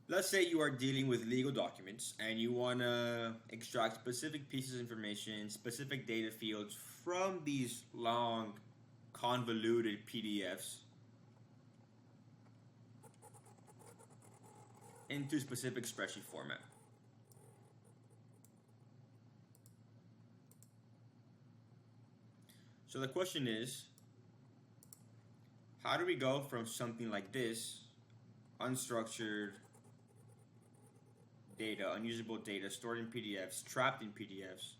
Let's say you are dealing with legal documents and you want to extract specific pieces of information, specific data fields from these long, convoluted PDFs into specific spreadsheet format. So the question is, how do we go from something like this, unstructured data, unusable data stored in PDFs, trapped in PDFs,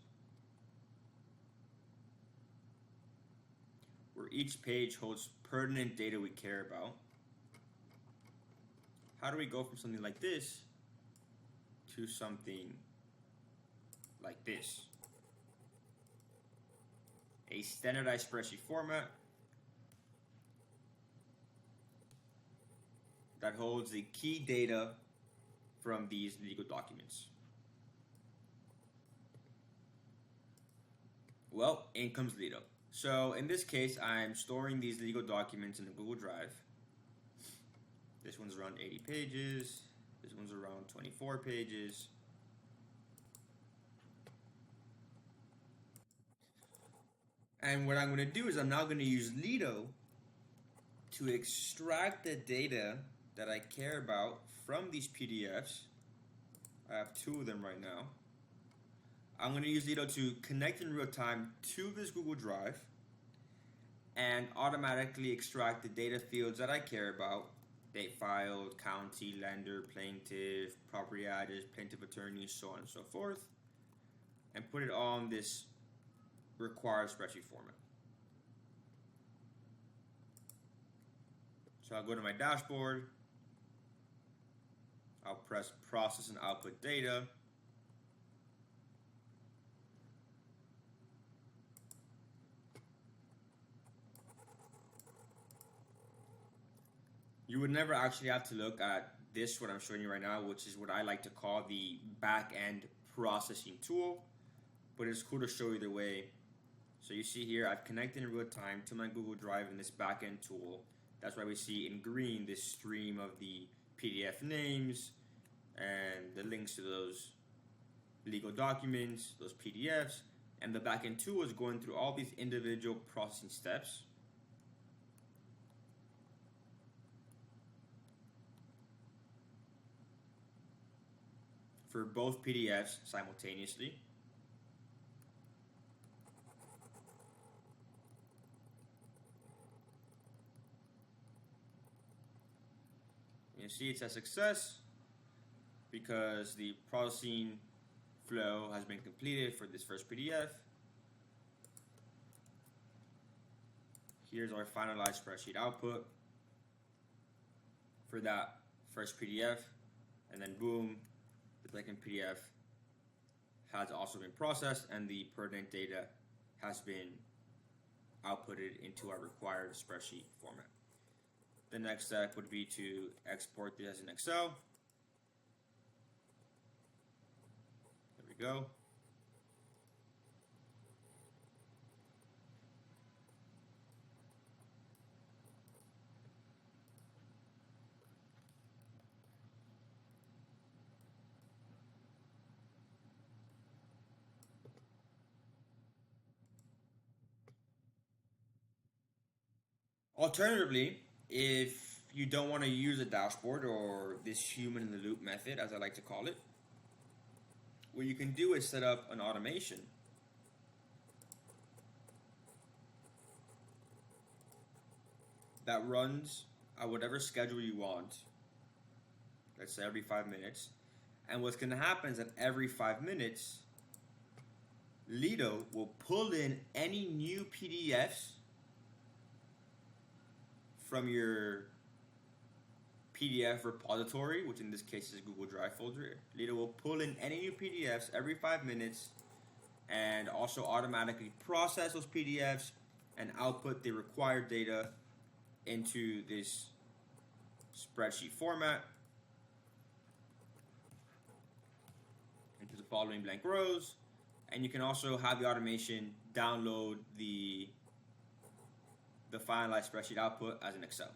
where each page holds pertinent data we care about? How do we go from something like this to something like this? A standardized spreadsheet format that holds the key data from these legal documents. Well, in comes Lido. So in this case, I'm storing these legal documents in a Google Drive. This one's around 80 pages. This one's around 24 pages. And what I'm going to do is I'm now going to use Lido to extract the data that I care about from these PDFs. I have 2 of them right now. I'm going to use Lido to connect in real time to this Google Drive and automatically extract the data fields that I care about: date filed, county, lender, plaintiff, property address, plaintiff attorney, so on and so forth, and put it on this required spreadsheet format. So I'll go to my dashboard. I'll press process and output data. You would never actually have to look at this, what I'm showing you right now, which is what I like to call the back-end processing tool, but it's cool to show either way. So you see here, I've connected in real time to my Google Drive in this back-end tool. That's why we see in green this stream of the PDF names and the links to those legal documents, those PDFs, and the back-end tool is going through all these individual processing steps. For both PDFs simultaneously. You see it says success because the processing flow has been completed for this first PDF. Here's our finalized spreadsheet output for that first PDF, and then boom, the second PDF has also been processed and the pertinent data has been outputted into our required spreadsheet format. The next step would be to export this as an Excel. There we go. Alternatively, if you don't want to use a dashboard or this human in the loop method, as I like to call it, what you can do is set up an automation that runs at whatever schedule you want. Let's say every 5 minutes. And what's going to happen is that every 5 minutes, Lido will pull in any new PDFs from your PDF repository, which in this case is Google Drive folder. Lido will pull in any new PDFs every 5 minutes and also automatically process those PDFs and output the required data into this spreadsheet format, into the following blank rows. And you can also have the automation download the finalized spreadsheet output as an Excel.